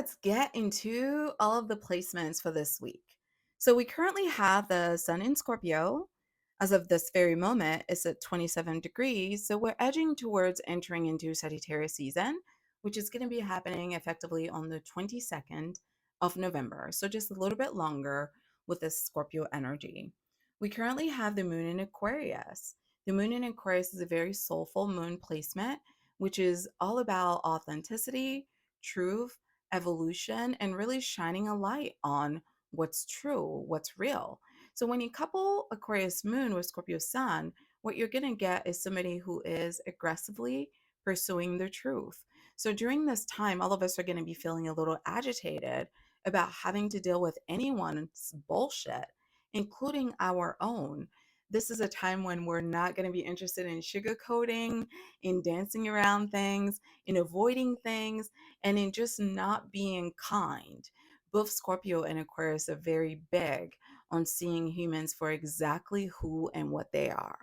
let's get into all of the placements for this week. So we currently have the sun in Scorpio. As of this very moment, it's at 27 degrees. So we're edging towards entering into Sagittarius season, which is going to be happening effectively on the 22nd of November. So just a little bit longer with this Scorpio energy. We currently have the moon in Aquarius. The moon in Aquarius is a very soulful moon placement, which is all about authenticity, truth, evolution, and really shining a light on what's true, what's real. So when you couple Aquarius moon with Scorpio sun, what you're going to get is somebody who is aggressively pursuing the truth. So during this time, all of us are going to be feeling a little agitated about having to deal with anyone's bullshit, including our own. This is a time when we're not going to be interested in sugarcoating, in dancing around things, in avoiding things, and in just not being kind. Both Scorpio and Aquarius are very big on seeing humans for exactly who and what they are.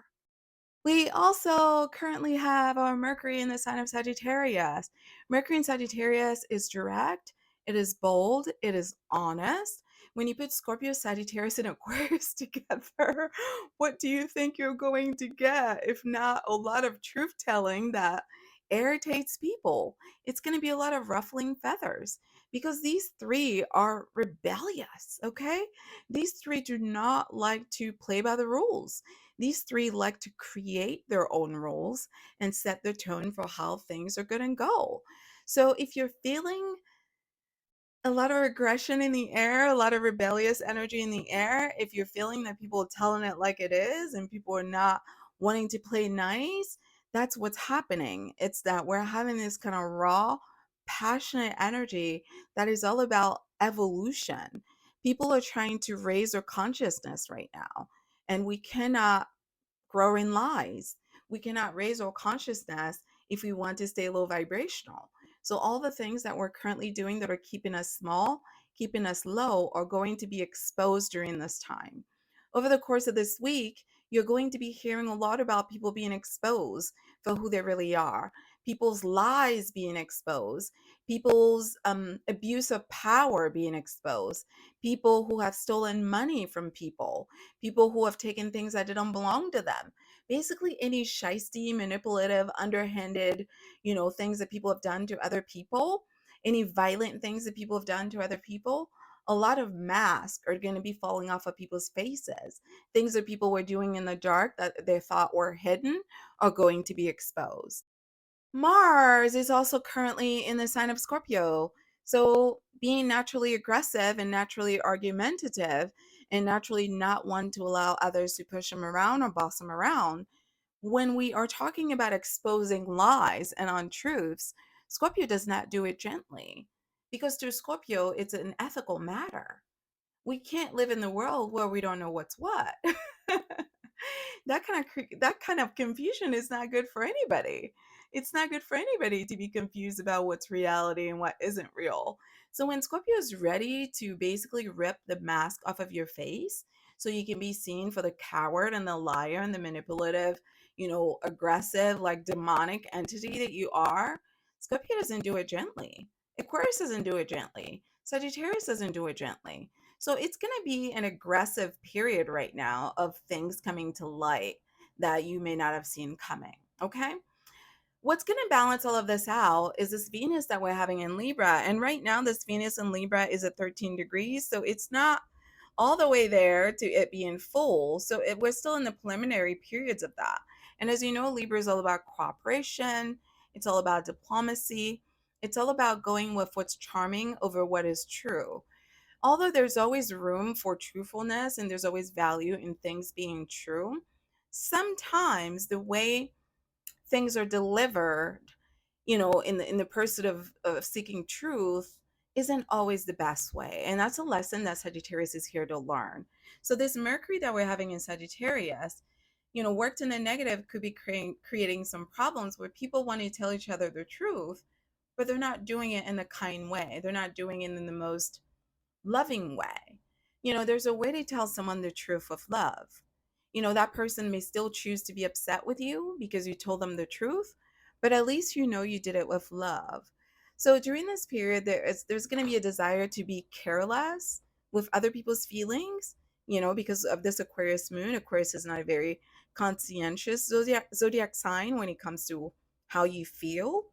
We also currently have our Mercury in the sign of Sagittarius. Mercury in Sagittarius is direct, it is bold, it is honest. When you put Scorpio, Sagittarius, and Aquarius together, what do you think you're going to get? If not a lot of truth telling that irritates people, it's going to be a lot of ruffling feathers because these three are rebellious, okay? These three do not like to play by the rules. These three like to create their own rules and set the tone for how things are going to go. So if you're feeling a lot of aggression in the air, a lot of rebellious energy in the air, if you're feeling that people are telling it like it is and people are not wanting to play nice, that's what's happening. It's that we're having this kind of raw, passionate energy that is all about evolution. People are trying to raise their consciousness right now, and we cannot grow in lies. We cannot raise our consciousness if we want to stay low vibrational. So, all the things that we're currently doing that are keeping us small, keeping us low, are going to be exposed during this time. Over the course of this week, you're going to be hearing a lot about people being exposed for who they really are, people's lies being exposed, people's abuse of power being exposed, people who have stolen money from people, people who have taken things that didn't belong to them. Basically, any shisty, manipulative, underhanded, things that people have done to other people, any violent things that people have done to other people, a lot of masks are going to be falling off of people's faces. Things that people were doing in the dark that they thought were hidden are going to be exposed. Mars is also currently in the sign of Scorpio. So, being naturally aggressive and naturally argumentative and naturally not one to allow others to push them around or boss them around, when we are talking about exposing lies and untruths, Scorpio does not do it gently because to Scorpio, it's an ethical matter. We can't live in the world where we don't know what's what. That kind of confusion is not good for anybody. It's not good for anybody to be confused about what's reality and what isn't real. So when Scorpio is ready to basically rip the mask off of your face so you can be seen for the coward and the liar and the manipulative, aggressive, like demonic entity that you are, Scorpio doesn't do it gently. Aquarius doesn't do it gently. Sagittarius doesn't do it gently. So it's going to be an aggressive period right now of things coming to light that you may not have seen coming. Okay. What's going to balance all of this out is this Venus that we're having in Libra. And right now, this Venus in Libra is at 13 degrees. So it's not all the way there to it being full. So we're still in the preliminary periods of that. And as you know, Libra is all about cooperation, it's all about diplomacy, it's all about going with what's charming over what is true. Although there's always room for truthfulness and there's always value in things being true, sometimes the way things are delivered, in the pursuit of seeking truth isn't always the best way. And that's a lesson that Sagittarius is here to learn. So this Mercury that we're having in Sagittarius, worked in the negative could be creating some problems where people want to tell each other the truth, but they're not doing it in a kind way. They're not doing it in the most loving way. There's a way to tell someone the truth with love. That person may still choose to be upset with you because you told them the truth, but at least you know you did it with love. So during this period, there's going to be a desire to be careless with other people's feelings, because of this Aquarius moon. Aquarius is not a very conscientious zodiac sign when it comes to how you feel.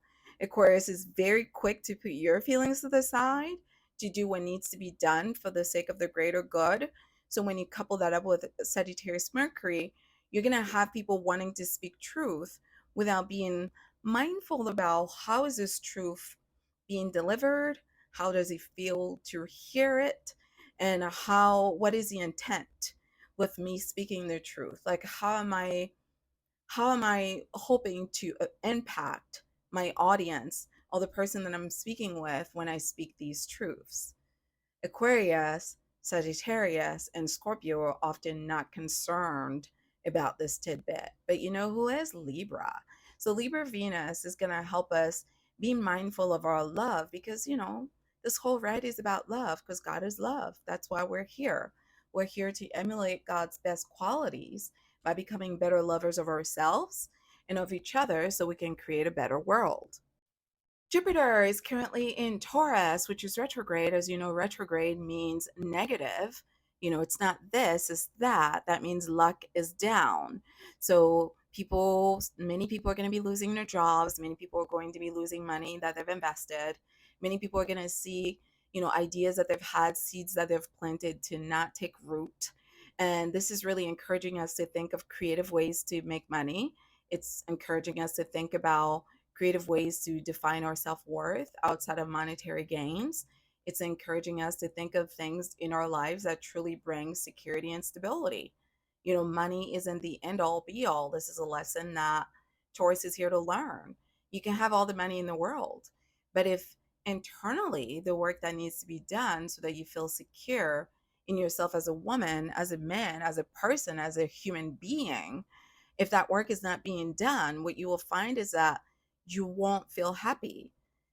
Aquarius is very quick to put your feelings to the side to do what needs to be done for the sake of the greater good. So when you couple that up with Sagittarius Mercury, you're going to have people wanting to speak truth without being mindful about how is this truth being delivered, how does it feel to hear it, and what is the intent with me speaking the truth? Like how am I hoping to impact my audience or the person that I'm speaking with when I speak these truths? Aquarius, Sagittarius, and Scorpio are often not concerned about this tidbit. But you know who is? Libra. So Libra Venus is going to help us be mindful of our love because, this whole ride is about love because God is love. That's why we're here. We're here to emulate God's best qualities by becoming better lovers of ourselves and of each other so we can create a better world. Jupiter is currently in Taurus, which is retrograde. As you know, retrograde means negative. It's not this, it's that. That means luck is down. So many people are going to be losing their jobs. Many people are going to be losing money that they've invested. Many people are going to see, ideas that they've had, seeds that they've planted to not take root. And this is really encouraging us to think of creative ways to make money. It's encouraging us to think about creative ways to define our self worth outside of monetary gains. It's encouraging us to think of things in our lives that truly bring security and stability. Money isn't the end all be all. This is a lesson that Taurus is here to learn. You can have all the money in the world, but if internally the work that needs to be done so that you feel secure in yourself as a woman, as a man, as a person, as a human being, if that work is not being done, what you will find is that you won't feel happy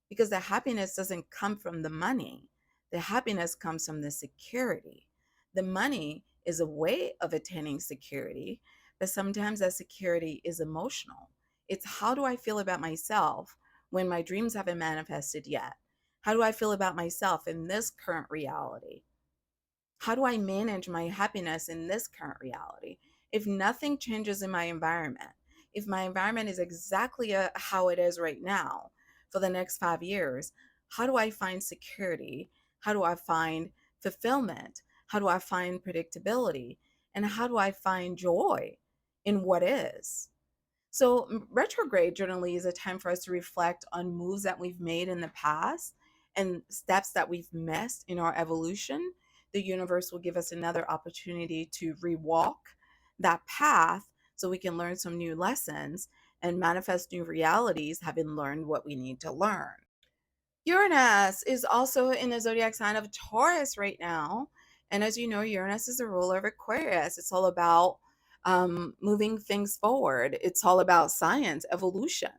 because the happiness doesn't come from the money. The happiness comes from the security. The money is a way of attaining security, but sometimes that security is emotional. It's how do I feel about myself when my dreams haven't manifested yet? How do I feel about myself in this current reality? How do I manage my happiness in this current reality? If nothing changes in my environment, if my environment is exactly how it is right now for the next 5 years, how do I find security? How do I find fulfillment? How do I find predictability? And how do I find joy in what is? So, retrograde generally is a time for us to reflect on moves that we've made in the past and steps that we've missed in our evolution. The universe will give us another opportunity to rewalk that path so we can learn some new lessons and manifest new realities, having learned what we need to learn. Uranus is also in the zodiac sign of Taurus right now. And as you know, Uranus is the ruler of Aquarius. It's all about moving things forward, it's all about science, evolution.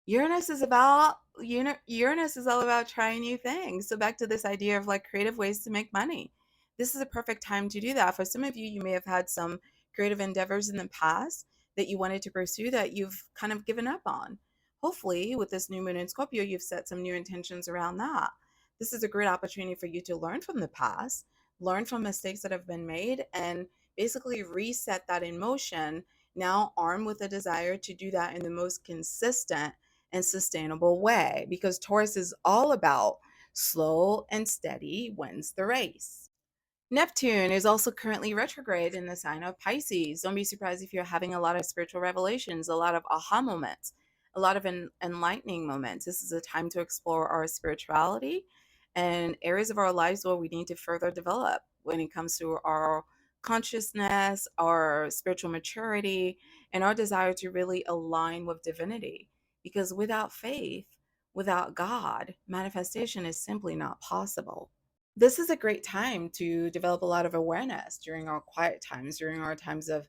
Uranus is all about trying new things. So back to this idea of like creative ways to make money. This is a perfect time to do that. For some of you, you may have had some creative endeavors in the past that you wanted to pursue that you've kind of given up on. Hopefully, with this new moon in Scorpio, you've set some new intentions around that. This is a great opportunity for you to learn from the past, learn from mistakes that have been made, and basically reset that in motion, now armed with a desire to do that in the most consistent and sustainable way, because Taurus is all about slow and steady wins the race. Neptune is also currently retrograde in the sign of Pisces. Don't be surprised if you're having a lot of spiritual revelations, a lot of aha moments, a lot of enlightening moments. This is a time to explore our spirituality and areas of our lives where we need to further develop when it comes to our consciousness, our spiritual maturity, and our desire to really align with divinity. Because without faith, without God, manifestation is simply not possible. This is a great time to develop a lot of awareness during our quiet times, during our times of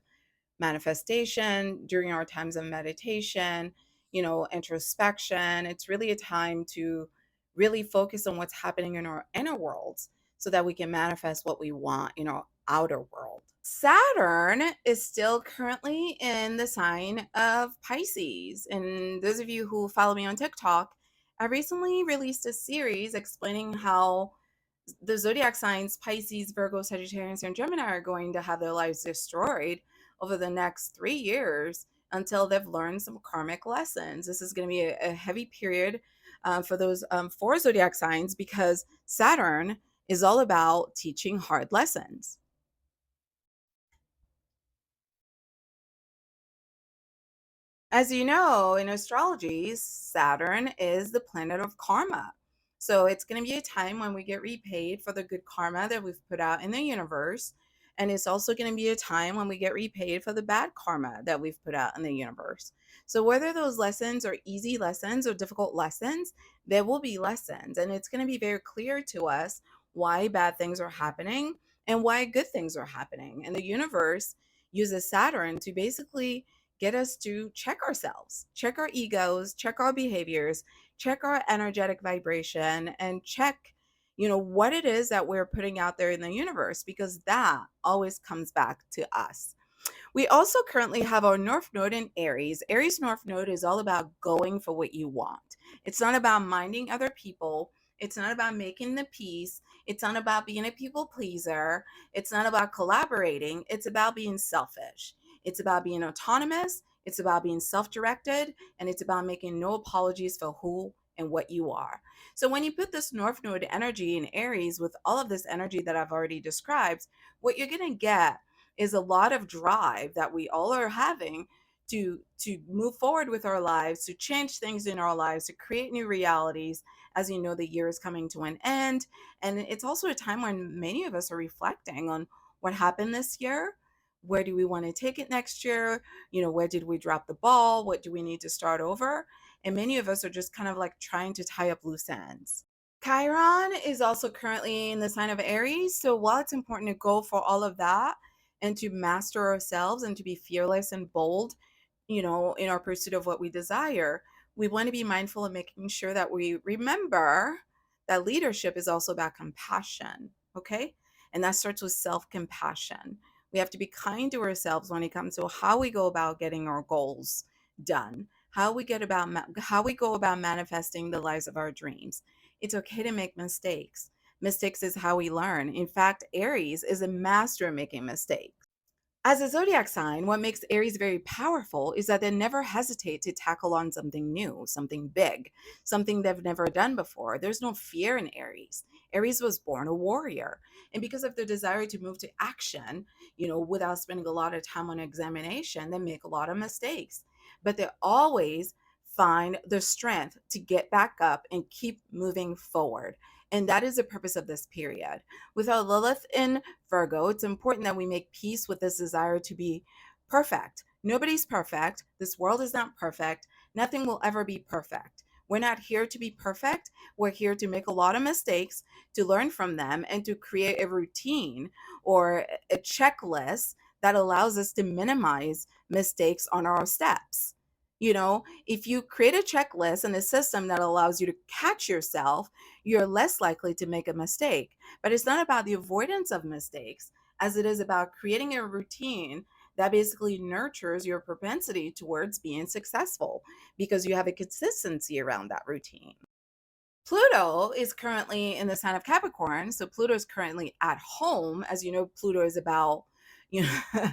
manifestation, during our times of meditation, introspection. It's really a time to really focus on what's happening in our inner worlds so that we can manifest what we want in our outer world. Saturn is still currently in the sign of Pisces. And those of you who follow me on TikTok I recently released a series explaining how the zodiac signs Pisces, Virgo, Sagittarius, and Gemini are going to have their lives destroyed over the next 3 years until they've learned some karmic lessons. This is going to be a heavy period for those four zodiac signs because Saturn is all about teaching hard lessons. As you know, in astrology, Saturn is the planet of karma. So it's going to be a time when we get repaid for the good karma that we've put out in the universe. And it's also going to be a time when we get repaid for the bad karma that we've put out in the universe. So whether those lessons are easy lessons or difficult lessons, there will be lessons. And it's going to be very clear to us why bad things are happening and why good things are happening. And the universe uses Saturn to basically get us to check ourselves, check our egos, check our behaviors, check our energetic vibration, and check, what it is that we're putting out there in the universe, because that always comes back to us. We also currently have our North Node in Aries. Aries North Node is all about going for what you want. It's not about minding other people. It's not about making the peace. It's not about being a people pleaser. It's not about collaborating. It's about being selfish. It's about being autonomous. It's about being self directed. And it's about making no apologies for who and what you are. So when you put this North Node energy in Aries with all of this energy that I've already described, what you're going to get is a lot of drive that we all are having to move forward with our lives, to change things in our lives, to create new realities. As you know, the year is coming to an end, and it's also a time when many of us are reflecting on what happened this year. Where do we want to take it next year? Where did we drop the ball? What do we need to start over? And many of us are just kind of like trying to tie up loose ends. Chiron is also currently in the sign of Aries. So while it's important to go for all of that and to master ourselves and to be fearless and bold, in our pursuit of what we desire, we want to be mindful of making sure that we remember that leadership is also about compassion. Okay. And that starts with self compassion. We have to be kind to ourselves when it comes to how we go about getting our goals done, how we go about manifesting the lives of our dreams. It's okay to make mistakes. Mistakes is how we learn. In fact, Aries is a master at making mistakes. As a zodiac sign, what makes Aries very powerful is that they never hesitate to tackle on something new, something big, something they've never done before. There's no fear in Aries. Aries was born a warrior. And because of their desire to move to action, without spending a lot of time on examination, they make a lot of mistakes. But they always find the strength to get back up and keep moving forward. And that is the purpose of this period. With our Lilith in Virgo, it's important that we make peace with this desire to be perfect. Nobody's perfect. This world is not perfect. Nothing will ever be perfect. We're not here to be perfect. We're here to make a lot of mistakes, to learn from them, and to create a routine or a checklist that allows us to minimize mistakes on our steps. If you create a checklist and a system that allows you to catch yourself, you're less likely to make a mistake. But it's not about the avoidance of mistakes as it is about creating a routine that basically nurtures your propensity towards being successful because you have a consistency around that routine. Pluto is currently in the sign of Capricorn. So Pluto is currently at home. As you know, Pluto is about, you know,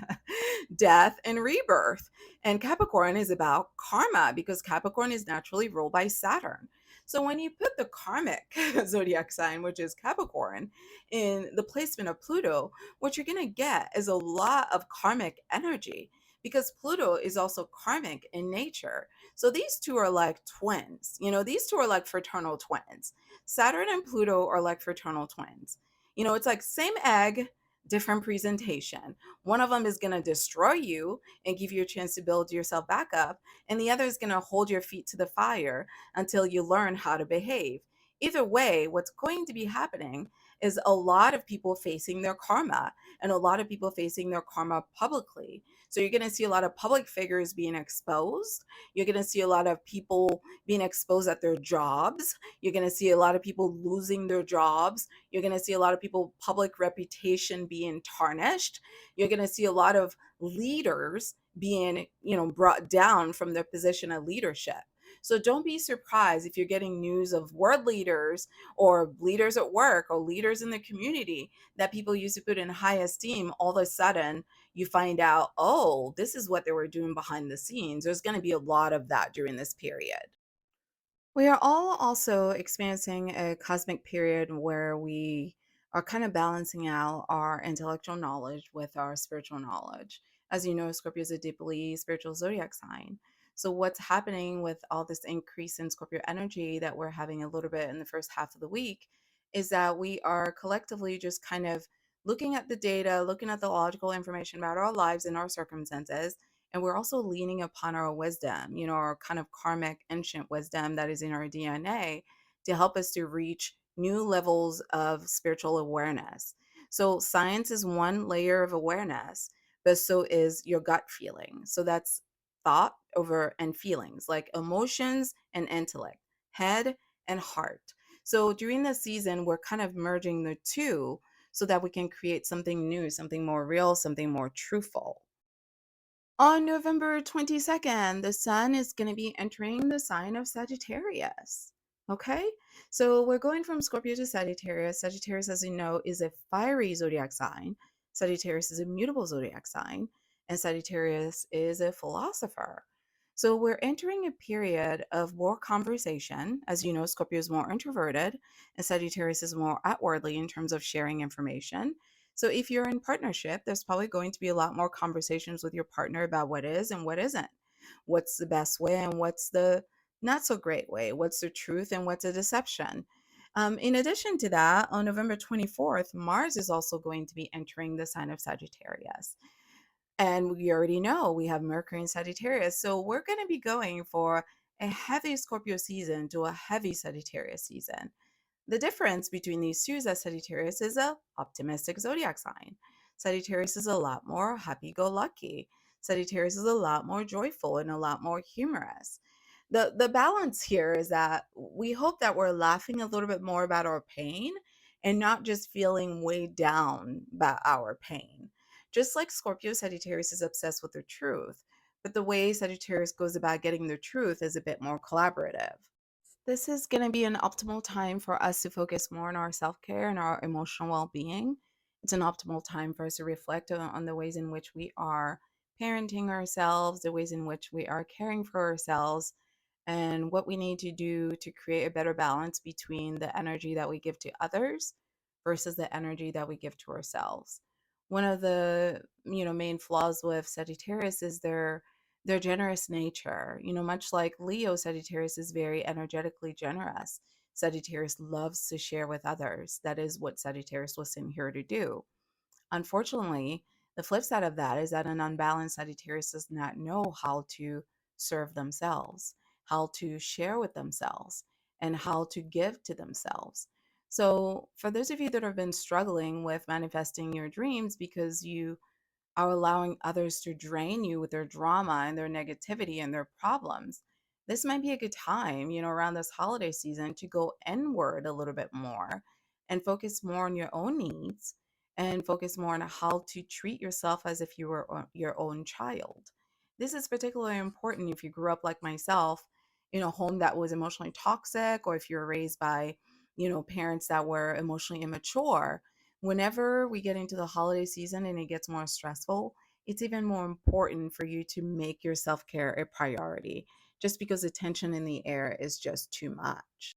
death and rebirth. And Capricorn is about karma because Capricorn is naturally ruled by Saturn. So when you put the karmic zodiac sign, which is Capricorn, in the placement of Pluto, what you're going to get is a lot of karmic energy because Pluto is also karmic in nature. So these two are like twins. These two are like fraternal twins. Saturn and Pluto are like fraternal twins. It's like same egg, different presentation. One of them is going to destroy you and give you a chance to build yourself back up, and the other is going to hold your feet to the fire until you learn how to behave. Either way, what's going to be happening is a lot of people facing their karma and a lot of people facing their karma publicly. So you're going to see a lot of public figures being exposed. You're going to see a lot of people being exposed at their jobs. You're going to see a lot of people losing their jobs. You're going to see a lot of people public reputation being tarnished. You're going to see a lot of leaders being, brought down from their position of leadership. So don't be surprised if you're getting news of world leaders or leaders at work or leaders in the community that people used to put in high esteem. All of a sudden, you find out, oh, this is what they were doing behind the scenes. There's going to be a lot of that during this period. We are all also experiencing a cosmic period where we are kind of balancing out our intellectual knowledge with our spiritual knowledge. As you know, Scorpio is a deeply spiritual zodiac sign. So, what's happening with all this increase in Scorpio energy that we're having a little bit in the first half of the week is that we are collectively just kind of looking at the data, looking at the logical information about our lives and our circumstances, and we're also leaning upon our wisdom, our kind of karmic ancient wisdom that is in our DNA to help us to reach new levels of spiritual awareness. So, science is one layer of awareness, but so is your gut feeling. So, that's thought over and feelings, like emotions and intellect, head and heart. So, during this season, we're kind of merging the two so that we can create something new, something more real, something more truthful. On November 22nd, the sun is going to be entering the sign of Sagittarius. Okay, so we're going from Scorpio to Sagittarius. Sagittarius, as you know, is a fiery zodiac sign. Sagittarius is a mutable zodiac sign, and Sagittarius is a philosopher. So we're entering a period of more conversation. As you know, Scorpio is more introverted, and Sagittarius is more outwardly in terms of sharing information. So if you're in partnership, there's probably going to be a lot more conversations with your partner about what is and what isn't. What's the best way and what's the not so great way? What's the truth and what's a deception? In addition to that, on November 24th, Mars is also going to be entering the sign of Sagittarius. And we already know we have Mercury in Sagittarius. So we're going to be going for a heavy Scorpio season to a heavy Sagittarius season. The difference between these two is that Sagittarius is a optimistic zodiac sign. Sagittarius is a lot more happy-go-lucky. Sagittarius is a lot more joyful and a lot more humorous. The balance here is that we hope that we're laughing a little bit more about our pain and not just feeling weighed down by our pain. Just like Scorpio, Sagittarius is obsessed with the truth, but the way Sagittarius goes about getting the truth is a bit more collaborative. This is going to be an optimal time for us to focus more on our self care and our emotional well being. It's an optimal time for us to reflect on the ways in which we are parenting ourselves, the ways in which we are caring for ourselves, and what we need to do to create a better balance between the energy that we give to others versus the energy that we give to ourselves. One of the main flaws with Sagittarius is their generous nature. Much like Leo, Sagittarius is very energetically generous. Sagittarius loves to share with others. That is what Sagittarius was sent here to do. Unfortunately, the flip side of that is that an unbalanced Sagittarius does not know how to serve themselves, how to share with themselves, and how to give to themselves. So, for those of you that have been struggling with manifesting your dreams because you are allowing others to drain you with their drama and their negativity and their problems, this might be a good time, around this holiday season to go inward a little bit more and focus more on your own needs and focus more on how to treat yourself as if you were your own child. This is particularly important if you grew up like myself in a home that was emotionally toxic, or if you were raised by, parents that were emotionally immature. Whenever we get into the holiday season and it gets more stressful, it's even more important for you to make your self care a priority just because the tension in the air is just too much.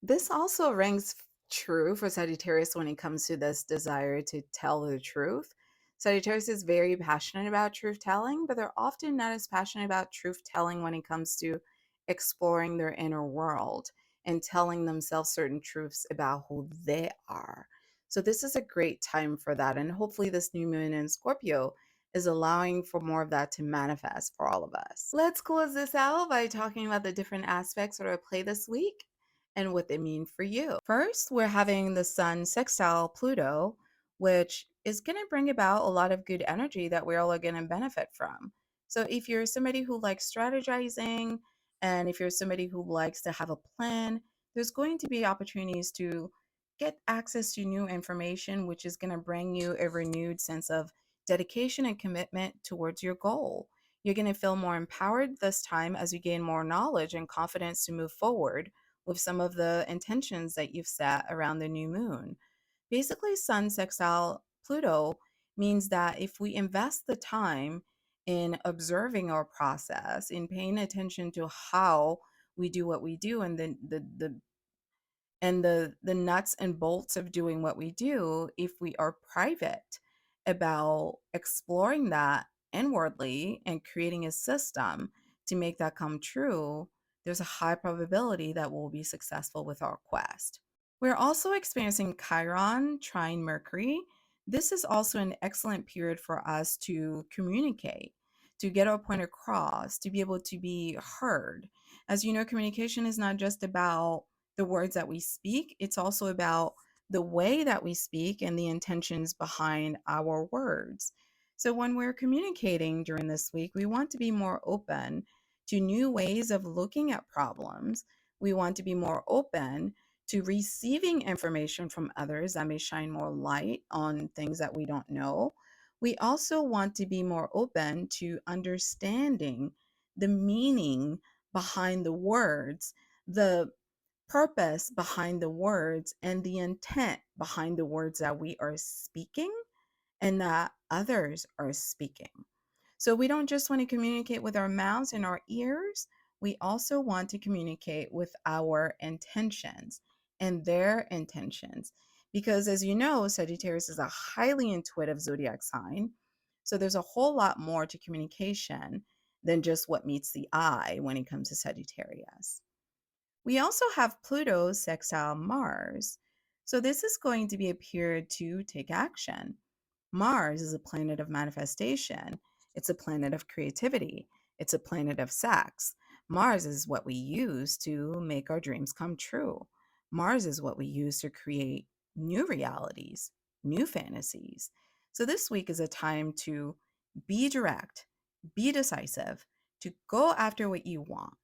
This also rings true for Sagittarius when it comes to this desire to tell the truth. Sagittarius is very passionate about truth telling, but they're often not as passionate about truth telling when it comes to exploring their inner world and telling themselves certain truths about who they are. So, this is a great time for that. And hopefully, this new moon in Scorpio is allowing for more of that to manifest for all of us. Let's close this out by talking about the different aspects that are at play this week and what they mean for you. First, we're having the sun sextile Pluto, which is going to bring about a lot of good energy that we're all going to benefit from. So, if you're somebody who likes strategizing and if you're somebody who likes to have a plan, there's going to be opportunities to get access to new information, which is going to bring you a renewed sense of dedication and commitment towards your goal. You're going to feel more empowered this time as you gain more knowledge and confidence to move forward with some of the intentions that you've set around the new moon. Basically, Sun sextile Pluto means that if we invest the time in observing our process, in paying attention to how we do what we do, and the nuts and bolts of doing what we do, if we are private about exploring that inwardly and creating a system to make that come true, there's a high probability that we'll be successful with our quest. We're also experiencing Chiron trine Mercury. This is also an excellent period for us to communicate, to get our point across, to be able to be heard. As you know, communication is not just about the words that we speak, it's also about the way that we speak and the intentions behind our words. So, when we're communicating during this week, we want to be more open to new ways of looking at problems. We want to be more open to receiving information from others that may shine more light on things that we don't know. We also want to be more open to understanding the meaning behind the words, the purpose behind the words, and the intent behind the words that we are speaking and that others are speaking. So we don't just want to communicate with our mouths and our ears, we also want to communicate with our intentions and their intentions. Because as you know, Sagittarius is a highly intuitive zodiac sign. So there's a whole lot more to communication than just what meets the eye when it comes to Sagittarius. We also have Pluto sextile Mars. So this is going to be a period to take action. Mars is a planet of manifestation. It's a planet of creativity. It's a planet of sex. Mars is what we use to make our dreams come true. Mars is what we use to create new realities, new fantasies. So this week is a time to be direct, be decisive, to go after what you want,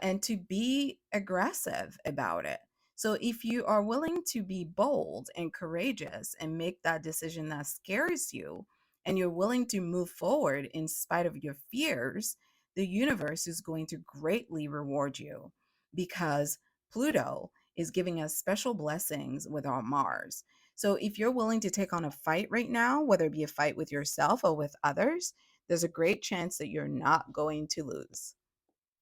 and to be aggressive about it. So if you are willing to be bold and courageous and make that decision that scares you, and you're willing to move forward in spite of your fears, the universe is going to greatly reward you because Pluto is giving us special blessings with our Mars. So if you're willing to take on a fight right now, whether it be a fight with yourself or with others, there's a great chance that you're not going to lose.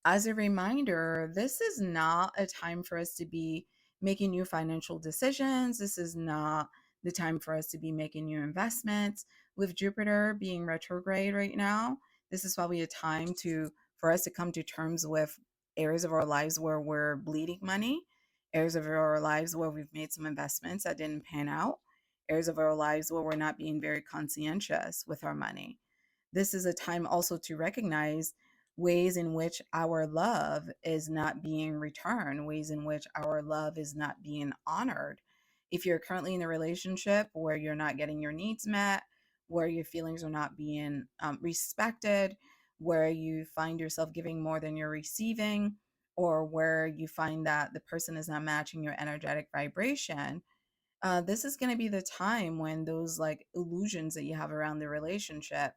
As a reminder, this is not a time for us to be making new financial decisions. This is not the time for us to be making new investments. With Jupiter being retrograde right now, this is probably a time to for us to come to terms with areas of our lives where we're bleeding money, areas of our lives where we've made some investments that didn't pan out, areas of our lives where we're not being very conscientious with our money. This is a time also to recognize ways in which our love is not being returned, ways in which our love is not being honored. If you're currently in a relationship where you're not getting your needs met, where your feelings are not being respected, where you find yourself giving more than you're receiving, or where you find that the person is not matching your energetic vibration, this is going to be the time when those like illusions that you have around the relationship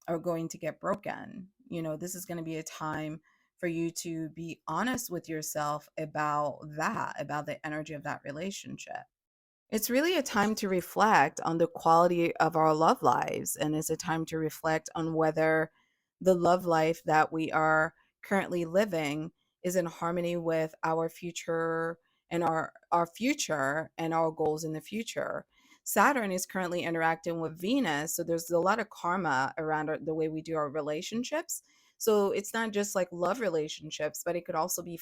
are going to get broken. This is going to be a time for you to be honest with yourself about that, about the energy of that relationship. It's really a time to reflect on the quality of our love lives, and it's a time to reflect on whether the love life that we are currently living is in harmony with our future and our future and our goals in the future. Saturn is currently interacting with Venus, so there's a lot of karma around the way we do our relationships. So it's not just like love relationships, but it could also be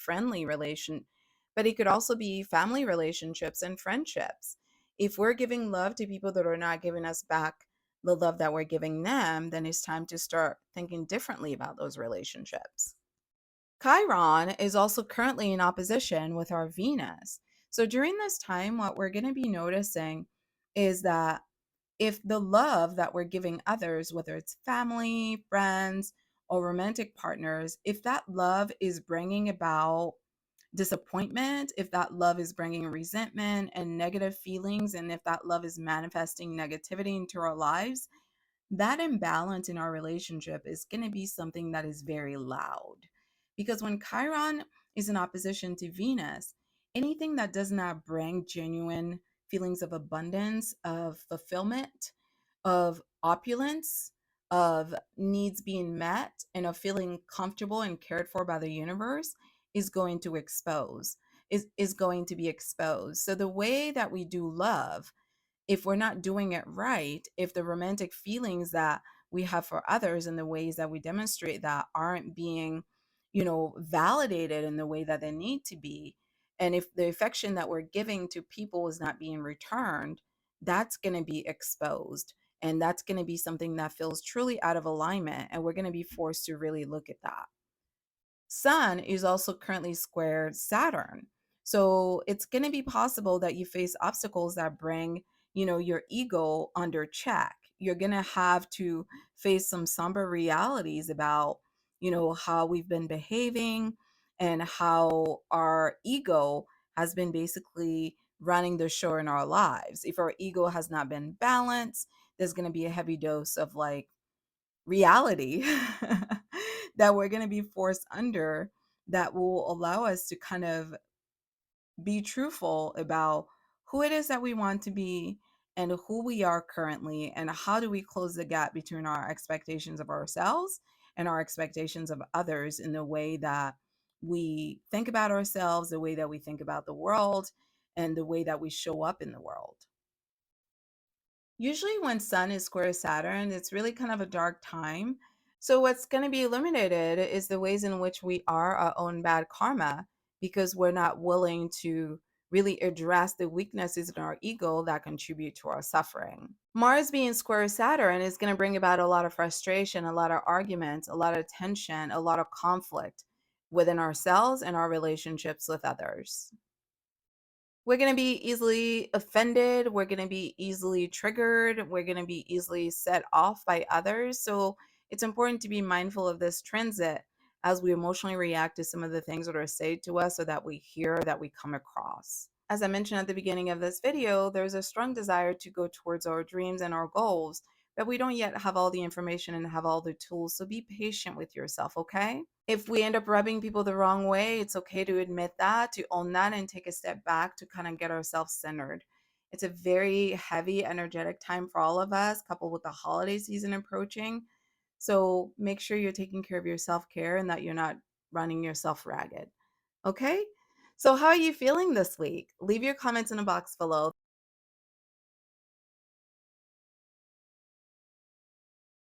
but it could also be family relationships and friendships. If we're giving love to people that are not giving us back the love that we're giving them, then it's time to start thinking differently about those relationships. Chiron is also currently in opposition with our Venus. So during this time, what we're going to be noticing is that if the love that we're giving others, whether it's family, friends, or romantic partners, if that love is bringing about disappointment, if that love is bringing resentment and negative feelings, and if that love is manifesting negativity into our lives, That imbalance in our relationship is going to be something that is very loud. Because when Chiron is in opposition to Venus, anything that does not bring genuine feelings of abundance, of fulfillment, of opulence, of needs being met, and of feeling comfortable and cared for by the universe is going to expose, is going to be exposed. So the way that we do love, if we're not doing it right, if the romantic feelings that we have for others and the ways that we demonstrate that aren't being, validated in the way that they need to be, and if the affection that we're giving to people is not being returned, that's going to be exposed. And that's going to be something that feels truly out of alignment. And we're going to be forced to really look at that. Sun is also currently squared Saturn. So it's going to be possible that you face obstacles that bring, your ego under check. You're going to have to face some somber realities about, how we've been behaving and how our ego has been basically running the show in our lives. If our ego has not been balanced, there's going to be a heavy dose of like reality that we're going to be forced under, that will allow us to kind of be truthful about who it is that we want to be and who we are currently, and how do we close the gap between our expectations of ourselves and our expectations of others in the way that we think about ourselves, the way that we think about the world, and the way that we show up in the world. Usually, when Sun is square Saturn, it's really kind of a dark time. So, what's going to be illuminated is the ways in which we are our own bad karma, because we're not willing to really address the weaknesses in our ego that contribute to our suffering. Mars being square Saturn is going to bring about a lot of frustration, a lot of arguments, a lot of tension, a lot of conflict within ourselves and our relationships with others. We're going to be easily offended. We're going to be easily triggered. We're going to be easily set off by others. So it's important to be mindful of this transit as we emotionally react to some of the things that are said to us, so that we hear, that we come across. As I mentioned at the beginning of this video, there's a strong desire to go towards our dreams and our goals, but we don't yet have all the information and have all the tools. So be patient with yourself, okay? If we end up rubbing people the wrong way, it's okay to admit that, to own that, and take a step back to kind of get ourselves centered. It's a very heavy, energetic time for all of us, coupled with the holiday season approaching. So make sure you're taking care of your self care and that you're not running yourself ragged. Okay? So, how are you feeling this week? Leave your comments in the box below.